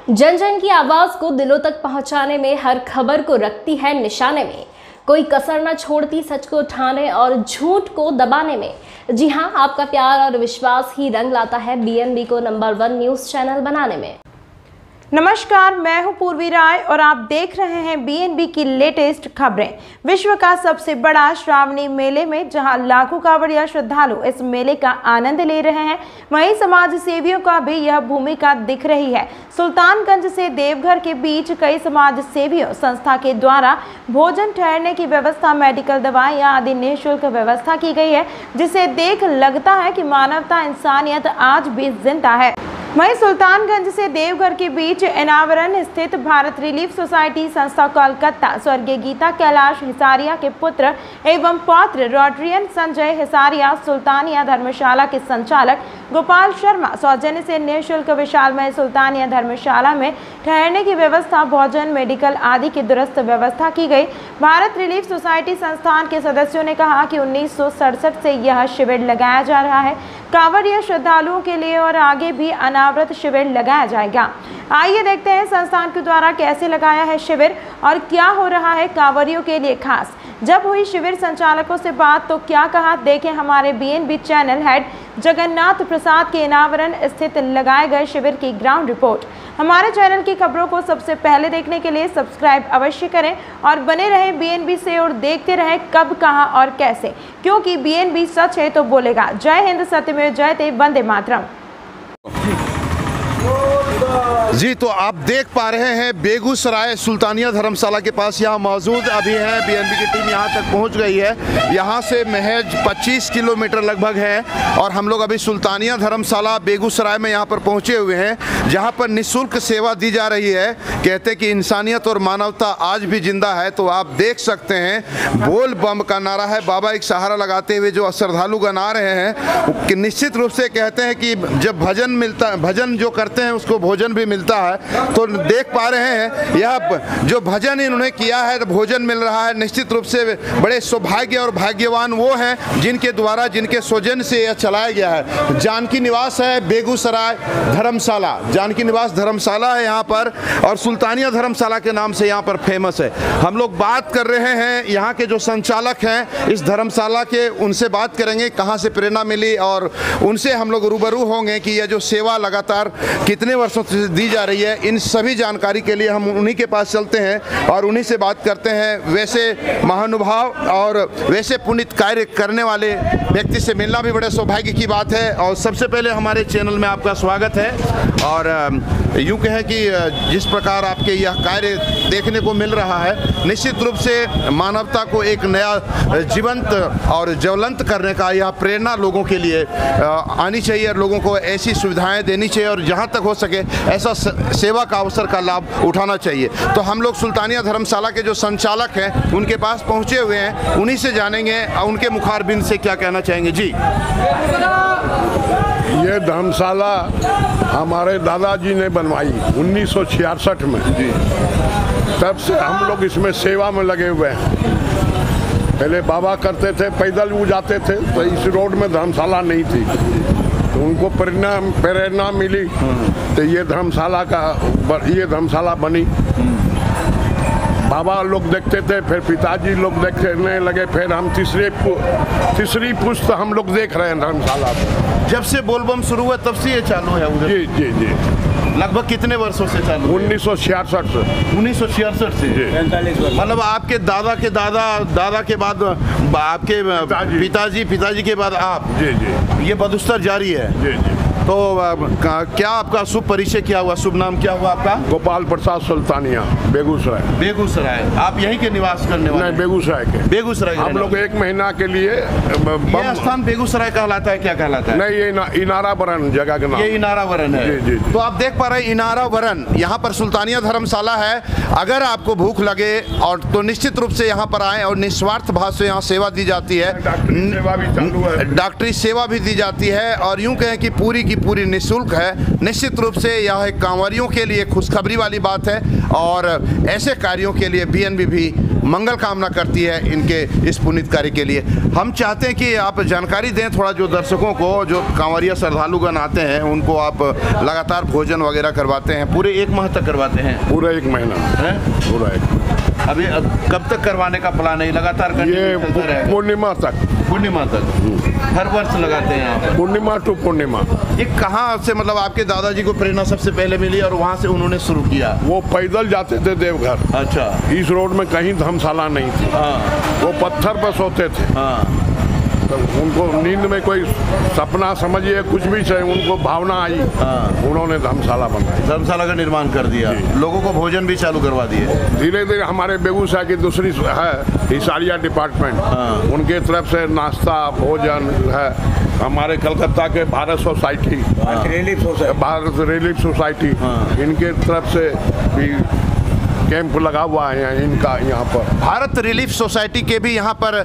जन जन की आवाज को दिलों तक पहुंचाने में, हर खबर को रखती है निशाने में, कोई कसर न छोड़ती सच को उठाने और झूठ को दबाने में। जी हां, आपका प्यार और विश्वास ही रंग लाता है बीएनबी को नंबर 1 न्यूज चैनल बनाने में। नमस्कार, मैं हूं पूर्वी राय और आप देख रहे हैं बीएनबी की लेटेस्ट खबरें। विश्व का सबसे बड़ा श्रावणी मेले में जहां लाखों कांवड़िया श्रद्धालु इस मेले का आनंद ले रहे हैं, वहीं समाज सेवियों का भी यह भूमिका दिख रही है। सुल्तानगंज से देवघर के बीच कई समाज सेवियों संस्था के द्वारा भोजन, ठहरने की व्यवस्था, मेडिकल दवाइयां आदि निःशुल्क व्यवस्था की गई है, जिसे देख लगता है कि मानवता, इंसानियत आज भी जिंदा है। वहीं सुल्तानगंज से देवघर के बीच अनावरण स्थित भारत रिलीफ सोसाइटी संस्था कोलकाता स्वर्गीय गीता कैलाश हिसारिया के पुत्र एवं पौत्र रोटरियन संजय हिसारिया, सुल्तानिया धर्मशाला के संचालक गोपाल शर्मा सौजन्य से निःशुल्क विशालमय सुल्तानिया धर्मशाला में ठहरने की व्यवस्था, भोजन, मेडिकल आदि की दुरुस्त व्यवस्था की गई। भारत रिलीफ सोसाइटी संस्थान के सदस्यों ने कहा कि 1967 से यह शिविर लगाया जा रहा है कांवड़िया श्रद्धालुओं के लिए और आगे भी अनावृत शिविर लगाया जाएगा। आइए देखते हैं संस्थान के द्वारा कैसे लगाया है शिविर और क्या हो रहा है कांवड़ियों के लिए खास। जब हुई शिविर संचालकों से बात तो क्या कहा, देखें हमारे बीएनबी चैनल हेड जगन्नाथ प्रसाद के अनावरण स्थित लगाए गए शिविर की ग्राउंड रिपोर्ट। हमारे चैनल की खबरों को सबसे पहले देखने के लिए सब्सक्राइब अवश्य करें और बने रहें बीएनबी से और देखते रहें कब, कहां और कैसे, क्योंकि बीएनबी सच है तो बोलेगा। जय हिंद, सत्यमेव जयते, वंदे मातरम। जी, तो आप देख पा रहे हैं बेगूसराय सुल्तानिया धर्मशाला के पास यहाँ मौजूद अभी हैं। बीएनबी की टीम यहाँ तक पहुँच गई है। यहाँ से महज 25 किलोमीटर लगभग है और हम लोग अभी सुल्तानिया धर्मशाला बेगूसराय में यहाँ पर पहुँचे हुए हैं, जहाँ पर निःशुल्क सेवा दी जा रही है। कहते कि इंसानियत और मानवता आज भी जिंदा है। तो आप देख सकते हैं बोल बम का नारा है, बाबा एक सहारा लगाते हुए जो श्रद्धालुगण आ रहे हैं कि निश्चित रूप से कहते हैं कि जब भजन मिलता, भजन जो करते हैं उसको भोजन भी मिलता है। तो देख पा रहे हैं यह जो भजन इन्होंने किया है, भोजन मिल रहा है। निश्चित रूप से बड़े सौभाग्य और भाग्यवान वो हैं जिनके द्वारा, जिनके सौजन्य से यह चलाया गया है। जानकी निवास है बेगूसराय धर्मशाला, जानकी निवास धर्मशाला है यहाँ पर और सुल्तानिया धर्मशाला के नाम से यहाँ पर फेमस है। हम लोग बात कर रहे हैं यहाँ के जो संचालक हैं इस धर्मशाला के, उनसे बात करेंगे कहाँ से प्रेरणा मिली और उनसे हम लोग रूबरू होंगे कि यह जो सेवा लगातार कितने वर्षों से दी जा रही है। इन सभी जानकारी के लिए हम उन्हीं के पास चलते हैं और उन्हीं से बात करते हैं। वैसे महानुभाव और वैसे पुण्य कार्य करने वाले व्यक्ति से मिलना भी बड़े सौभाग्य की बात है। और सबसे पहले हमारे चैनल में आपका स्वागत है और यूँ कहें कि जिस प्रकार आपके यह कार्य देखने को मिल रहा है, निश्चित रूप से मानवता को एक नया जीवंत और ज्वलंत करने का यह प्रेरणा लोगों के लिए आनी चाहिए और लोगों को ऐसी सुविधाएं देनी चाहिए और जहां तक हो सके ऐसा सेवा का अवसर का लाभ उठाना चाहिए। तो हम लोग सुल्तानिया धर्मशाला के जो संचालक हैं उनके पास पहुंचे हुए हैं, उन्हीं से जानेंगे उनके मुखारबिंद से क्या कहना चाहेंगे। जी, ये धर्मशाला हमारे दादाजी ने बनवाई 1966 में। जी, तब से हम लोग इसमें सेवा में लगे हुए हैं। पहले बाबा करते थे, पैदल वो जाते थे, तो इस रोड में धर्मशाला नहीं थी, तो उनको प्रेरणा मिली तो ये धर्मशाला बनी। बाबा लोग देखते थे, फिर पिताजी लोग देखने लगे, फिर हम तीसरी पुश्त हम लोग देख रहे हैं धर्मशाला। जब से बोलबम शुरू हुआ तब से ये चालू है उधर? जी जी जी। लगभग कितने वर्षों से चालू? 1966 से। 1966 से? जी। 45 वर्ष। मतलब आपके दादा के दादा के बाद आपके पिताजी के बाद आप? जी जी। ये बदुस्तर जारी है? जी जी। तो क्या आपका शुभ परिचय क्या हुआ, शुभ नाम क्या हुआ आपका? गोपाल प्रसाद सुल्तानिया, बेगूसराय। बेगूसराय। आप यहीं के निवास करने वाले? नहीं, बेगूसराय के। बेगूसराय। हम लोग 1 महीना के लिए ये स्थान बेगूसराय कहलाता है, क्या कहलाता है? नहीं, ये इनारावरण जगह का नाम। ये इनारावरण है। जी जी। तो आप देख पा रहे हैं इनारावरण, यहाँ पर सुल्तानिया धर्मशाला है। अगर आपको भूख लगे और तो निश्चित रूप से यहाँ पर आए और निस्वार्थ भाव से यहाँ सेवा दी जाती है। डॉक्टरी सेवा भी चालू है। डॉक्टरी सेवा भी दी जाती है और यूँ कहें कि पूरी की पूरी निःशुल्क है। निश्चित रूप से यह एक कांवरियों के लिए खुशखबरी वाली बात है और ऐसे कार्यों के लिए बीएनबी भी मंगल कामना करती है इनके इस पुनीत कार्य के लिए। हम चाहते हैं कि आप जानकारी दें थोड़ा, जो दर्शकों को, जो कांवरिया श्रद्धालुगण आते हैं उनको आप लगातार भोजन वगैरह करवाते हैं, पूरे 1 माह तक करवाते हैं? पूरा 1 महीना है, पूरा 1। अभी कब तक करवाने का प्लान है? लगातार ये पूर्णिमा तक। पूर्णिमा तक हर वर्ष लगाते हैं आप? पूर्णिमा टू पूर्णिमा। ये कहाँ से, मतलब आपके दादाजी को प्रेरणा सबसे पहले मिली और वहाँ से उन्होंने शुरू किया? वो पैदल जाते थे देवघर। अच्छा। इस रोड में कहीं धर्मशाला नहीं थी। हाँ। वो पत्थर पर सोते थे। हाँ। तो उनको नींद में कोई सपना समझिए कुछ भी चाहिए, उनको भावना आई। हाँ। उन्होंने धर्मशाला बनाई, धर्मशाला का निर्माण कर दिया, लोगों को भोजन भी चालू करवा दिए। धीरे धीरे हमारे बेगूसराय की दूसरी है हिसारिया डिपार्टमेंट। हाँ। उनके तरफ से नाश्ता भोजन है। हमारे कलकत्ता के Bharat society, Bharat relief society, इनके तरफ से भी कैंप लगा हुआ है इनका यहाँ पर। भारत रिलीफ सोसाइटी के भी यहाँ पर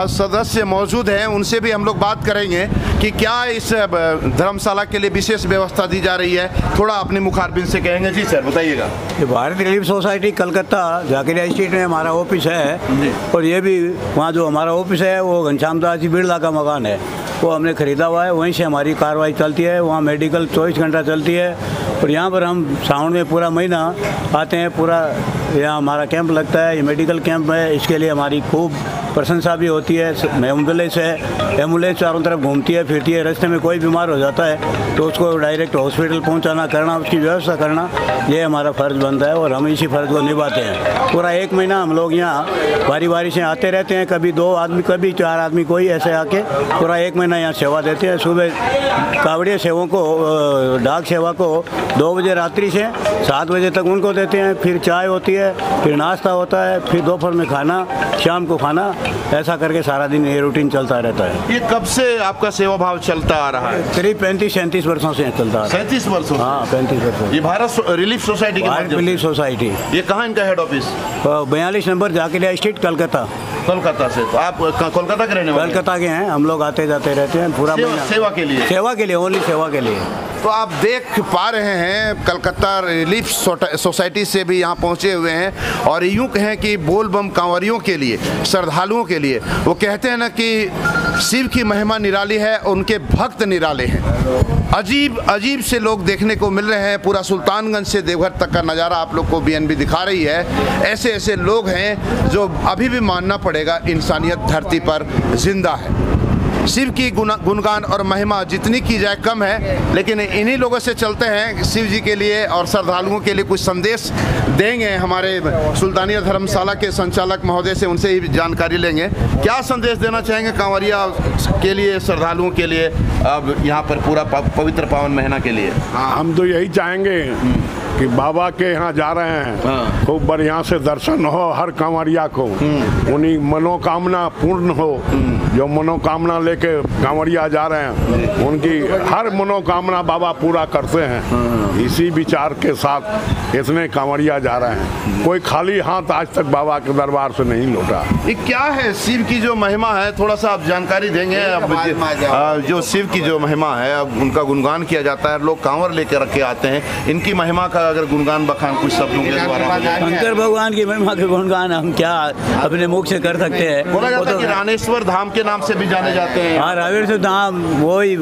सदस्य मौजूद हैं, उनसे भी हम लोग बात करेंगे कि क्या इस धर्मशाला के लिए विशेष व्यवस्था दी जा रही है। थोड़ा अपने मुखारबिन से कहेंगे। जी सर, बताइएगा। ये Bharat relief society Calcutta Zakaria street में हमारा ऑफिस है और ये भी वहाँ जो हमारा ऑफिस है वो घनश्याम दास जी बिरला का मकान है, वो हमने ख़रीदा हुआ है। वहीं से हमारी कार्रवाई चलती है। वहाँ मेडिकल 24 घंटा चलती है और यहाँ पर हम सावन में पूरा महीना आते हैं। पूरा यहाँ हमारा कैंप लगता है, ये मेडिकल कैंप है। इसके लिए हमारी खूब प्रशंसा भी होती है। एम्बुलेंस चारों तरफ घूमती है फिरती है। रास्ते में कोई बीमार हो जाता है तो उसको डायरेक्ट हॉस्पिटल पहुँचाना करना, उसकी व्यवस्था करना, ये हमारा फ़र्ज़ बनता है और हम इसी फ़र्ज़ को निभाते हैं। पूरा 1 महीना हम लोग यहाँ बारी बारी से आते रहते हैं। कभी 2 आदमी, कभी 4 आदमी, कोई ऐसे आके पूरा 1 महीना यहाँ सेवा देते हैं। सुबह कावड़िया सेवों को, डाक सेवा को 2 बजे रात्रि से 7 बजे तक उनको देते हैं। फिर चाय होती है, फिर नाश्ता होता है, फिर दोपहर में खाना, शाम को खाना। ऐसा करके सारा दिन ये रूटीन चलता रहता है। ये कब से आपका सेवा भाव चलता आ रहा है? करीब 35-37 वर्षों से चलता है। 37 वर्षों? हाँ, 35 वर्षों। ये Bharat relief society? Bharat relief society. ये कहाँ इनका head office? 42 number Zakaria street, Calcutta. Kolkata से? तो आप कोलकाता के रहने वाले? कलकत्ता के हैं। हम लोग आते जाते रहते हैं पूरा महीना। सेवा के लिए? सेवा के लिए, ओनली सेवा के लिए। तो आप देख पा रहे हैं कलकत्ता रिलीफ सोसाइटी से भी यहाँ पहुँचे हुए हैं और यूँ कहें कि बोल बम कांवरियों के लिए, श्रद्धालुओं के लिए, वो कहते हैं ना कि शिव की महिमा निराली है, उनके भक्त निराले हैं। अजीब अजीब से लोग देखने को मिल रहे हैं। पूरा सुल्तानगंज से देवघर तक का नज़ारा आप लोग को बीएनबी दिखा रही है। ऐसे ऐसे लोग हैं जो अभी भी मानना पड़ेगा इंसानियत धरती पर जिंदा है। शिव की गुणगान और महिमा जितनी की जाए कम है, लेकिन इन्हीं लोगों से चलते हैं। शिव जी के लिए और श्रद्धालुओं के लिए कुछ संदेश देंगे हमारे सुल्तानिया धर्मशाला के संचालक महोदय से, उनसे ही जानकारी लेंगे। क्या संदेश देना चाहेंगे कांवरिया के लिए, श्रद्धालुओं के लिए, अब यहाँ पर पूरा पवित्र पावन महीना के लिए? हम तो यही चाहेंगे कि बाबा के यहाँ जा रहे हैं, खूब बढ़िया से दर्शन हो हर कांवरिया को, उन्हीं मनोकामना पूर्ण हो। जो मनोकामना लेके कांवरिया जा रहे हैं उनकी हर मनोकामना बाबा पूरा करते हैं। इसी विचार के साथ इतने कांवरिया जा रहे हैं। कोई खाली हाथ आज तक बाबा के दरबार से नहीं लौटा। ये क्या है शिव की जो महिमा है, थोड़ा सा आप जानकारी देंगे? अब जो शिव की जो महिमा है, अब उनका गुणगान किया जाता है, लोग कांवर लेकर रख के आते हैं। इनकी महिमा का अगर गुणगान बखान कुछ शब्दों के द्वारा? शंकर भगवान की महिमा के गुणगान हम क्या अपने मुख से कर सकते हैं? बोला जाता है कि रामेश्वर धाम के नाम से भी जाने जाते हैं। हाँ, रामेश्वर धाम वही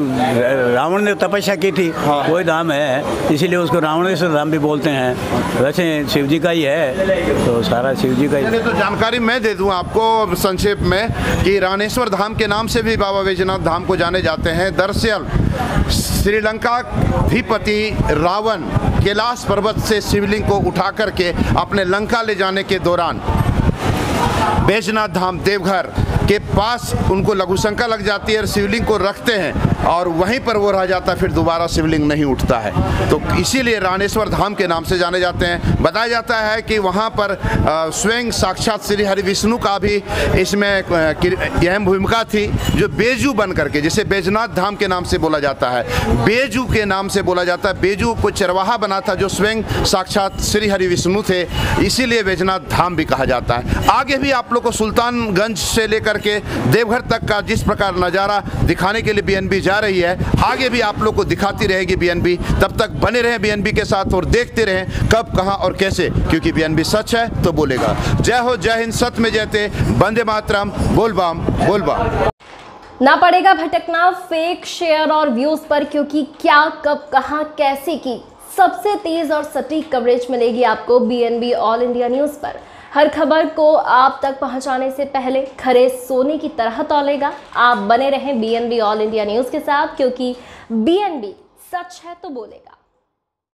रावण ने तपस्या की थी, वही धाम है, इसीलिए उसको रावणेश्वर धाम भी बोलते हैं। वैसे शिव जी का ही है, तो सारा शिव जी का ही। तो जानकारी मैं दे दूं आपको संक्षेप में कि रामेश्वर धाम के नाम से भी बाबा बैजनाथ धाम को जाने जाते हैं। दरअसल श्रीलंका अधिपति रावण कैलाश पर्वत से शिवलिंग को उठा करके अपने लंका ले जाने के दौरान बैजनाथ धाम देवघर के पास उनको लघुशंका लग जाती है और शिवलिंग को रखते हैं और वहीं पर वो रह जाता है, फिर दोबारा शिवलिंग नहीं उठता है। तो इसीलिए रामेश्वर धाम के नाम से जाने जाते हैं। बताया जाता है कि वहाँ पर स्वयं साक्षात श्री हरि विष्णु का भी इसमें अहम भूमिका थी, जो बेजू बन करके, जिसे बैजनाथ धाम के नाम से बोला जाता है, बेजू के नाम से बोला जाता है। बेजू को चरवाहा बना था जो स्वयं साक्षात श्री हरि विष्णु थे, इसीलिए बैजनाथ धाम भी कहा जाता है। आगे भी आप लोग को सुल्तानगंज से लेकर करके देवघर तक का जिस प्रकार नज़ारा दिखाने के लिए बीएनबी जा रही है, आगे भी आप लोग को दिखाती रहेगी बीएनबी। तब तक बने रहें बीएनबी के साथ और देखते रहें कब, कहां और कैसे, क्योंकि बीएनबी सच है तो बोलेगा। जय हो, जय हिंद, सत्य में जयते, वंदे मातरम, बोल बम बोल बम। ना पड़ेगा भटकना फेक शेयर और व्यूज पर, क्योंकि क्या, कब, कहां, कैसे की सबसे तेज और सटीक कवरेज मिलेगी आपको बीएनबी ऑल इंडिया न्यूज पर। हर खबर को आप तक पहुंचाने से पहले खरे सोने की तरह तौलेगा। आप बने रहें बीएनबी ऑल इंडिया न्यूज के साथ, क्योंकि बीएनबी सच है तो बोलेगा।